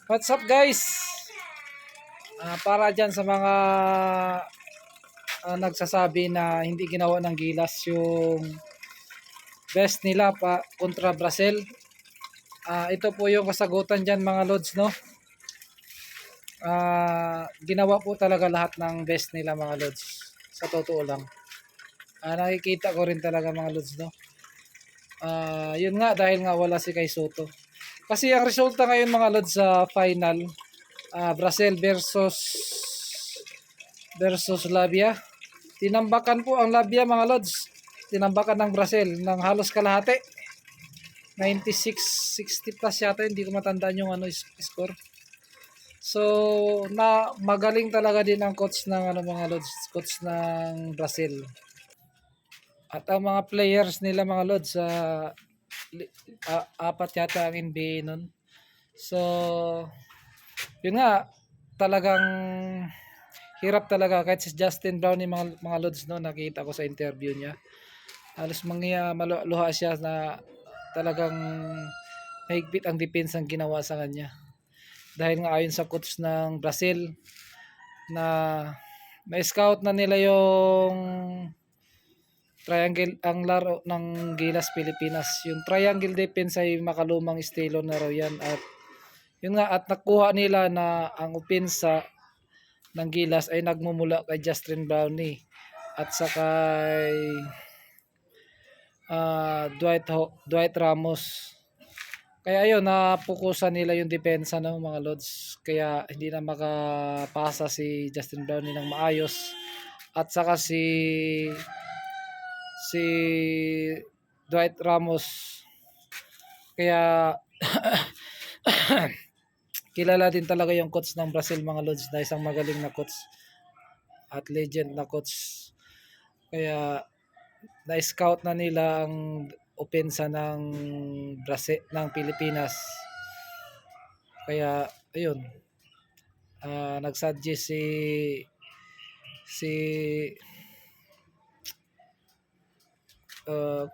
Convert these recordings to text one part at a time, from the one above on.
What's up guys? Para dyan sa mga nagsasabi na hindi ginawa ng Gilas yung best nila pa kontra Brazil. Ito po yung kasagutan dyan mga lods, no? Ginawa po talaga lahat ng best nila mga lods. Sa totoo lang. Nakikita ko rin talaga mga lods, no? Yun nga dahil nga wala si Kai Soto. Kasi ang resulta ngayon mga lods sa final, Brazil versus Labia. Tinambakan po ang Labia mga lods. Tinambakan ng Brazil ng halos kalahati. 96-60 plus yata, hindi ko matandaan yung score. So, magaling talaga din ang coach ng mga lods, coach ng Brazil. At ang mga players nila mga lods sa apat yata ang NBA nun. So, yun nga, talagang hirap talaga kahit si Justin Brown yung mga lods, no, nakita ko sa interview niya. Halos maluha siya na talagang mahigpit ang depensa ang ginawa sa kanya. Dahil nga ayon sa coach ng Brazil na na-scout na nila yung triangle ang laro ng Gilas Pilipinas. Yung triangle defense ay makalumang estilo na raw yan, at yun nga, at nakuha nila na ang opensa ng Gilas ay nagmumula kay Justin Brownlee at sa kay Dwight Ramos. Kaya ayun, napukusan nila yung depensa ng mga lods. Kaya hindi na makapasa si Justin Brownlee ng maayos. At saka si Dwight Ramos. Kaya kilala din talaga yung coach ng Brazil mga lods na isang magaling na coach at legend na coach. Kaya na-scout na nila ang opensa ng Brazil, ng Pilipinas. Kaya ayun, nagsuggest si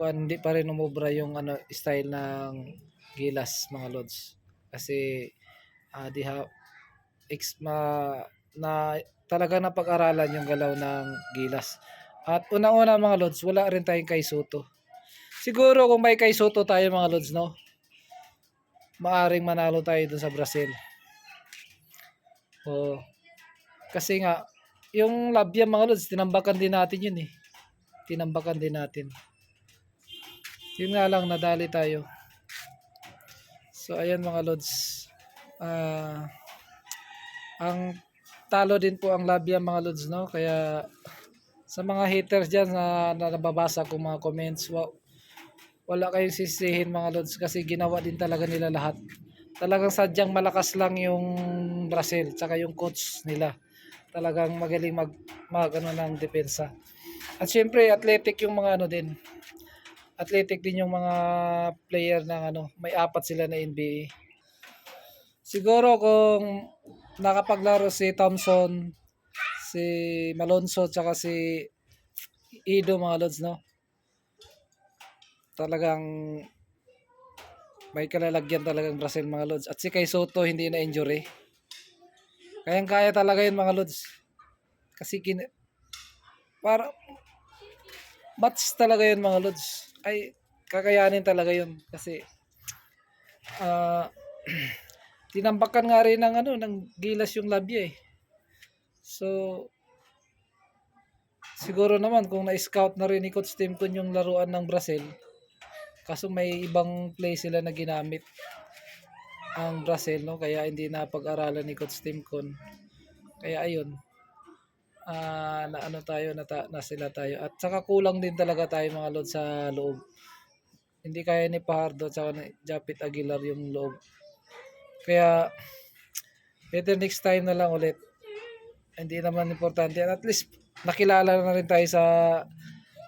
hindi pa rin umubra yung style ng Gilas mga lods. Kasi na talaga napag-aralan yung galaw ng Gilas. At una-una mga lods, wala rin tayong Kai Soto. Siguro kung may Kai Soto tayo mga lods, no, maaring manalo tayo dun sa Brazil. Kasi nga yung Labia mga lods, tinambakan din natin yun eh. Tinambakan din natin. Yun nga lang, nadali tayo. So ayan mga lods, ang talo din po ang Labia mga lods, no. Kaya sa mga haters dyan na nababasa ko mga comments, wala kayong sisihin mga lods, kasi ginawa din talaga nila lahat. Talagang sadyang malakas lang yung Brazil tsaka yung coach nila. Talagang magaling mag ng depensa. At syempre athletic yung mga din. Athletic din yung mga player ng may apat sila na NBA. Siguro kung nakapaglaro si Thompson, si Malonzo tsaka si Ido mga lods, no, talagang may kalalagyan talagang Brazil mga lods. At si Kai Soto hindi na injury, kaya talaga yun mga lods. Kasi para match talaga yun mga lods, ay kakayanin talaga yun. Kasi tinambakan nga rin ng Gilas yung Labia eh. So siguro naman kung na-scout na rin ni Coach Timcon yung laruan ng Brazil, kaso may ibang play sila na ginamit ang Brazil, no, kaya hindi na pag-aralan ni Coach Timcon. Kaya ayun, na sila tayo. At saka kulang din talaga tayo mga load sa loob. Hindi kaya ni Pajardo at saka ni Japit Aguilar yung loob. Kaya better next time na lang ulit. Hindi naman importante. At least nakilala na rin tayo sa,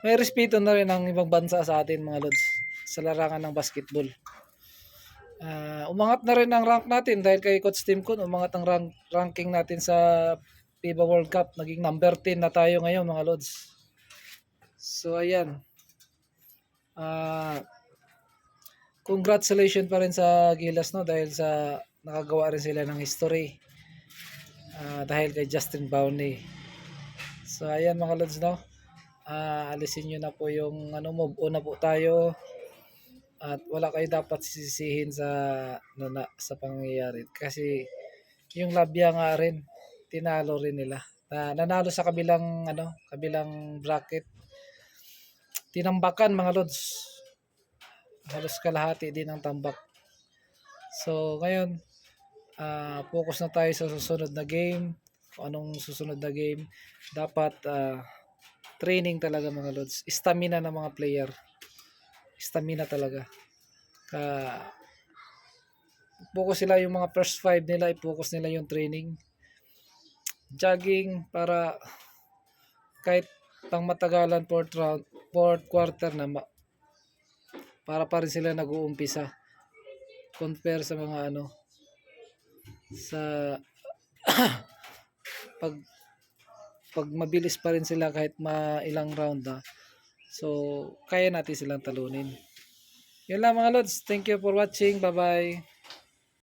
may respeto na rin ang ibang bansa sa atin mga lods sa larangan ng basketball. Umangat na rin ang rank natin dahil kay Coach Timcon. Umangat ang ranking natin sa FIBA World Cup. Naging number 10 na tayo ngayon mga lods. So ayan, congratulations pa rin sa Gilas, no, dahil sa nakagawa rin sila ng history dahil kay Justin Bowney. So ayan mga lods, no. Alisin nyo na po yung move on na po tayo at wala kayo dapat sisisihin sa pangyayari kasi yung Labia nga rin tinalo rin nila. Nanalo sa kabilang bracket. Tinambakan mga lods. Halos kalahati din ang tambak. So ngayon, focus na tayo sa susunod na game. Kung anong susunod na game, dapat training talaga mga lods. Stamina ng mga player. Stamina talaga. Focus sila yung mga first 5 nila, i-focus nila yung training. Jogging para kahit pang matagalan fourth quarter na para pa rin sila nag-uumpisa compare sa mga sa pag mabilis pa rin sila kahit ilang round so kaya natin silang talunin. Yun lang mga lods, thank you for watching, bye bye.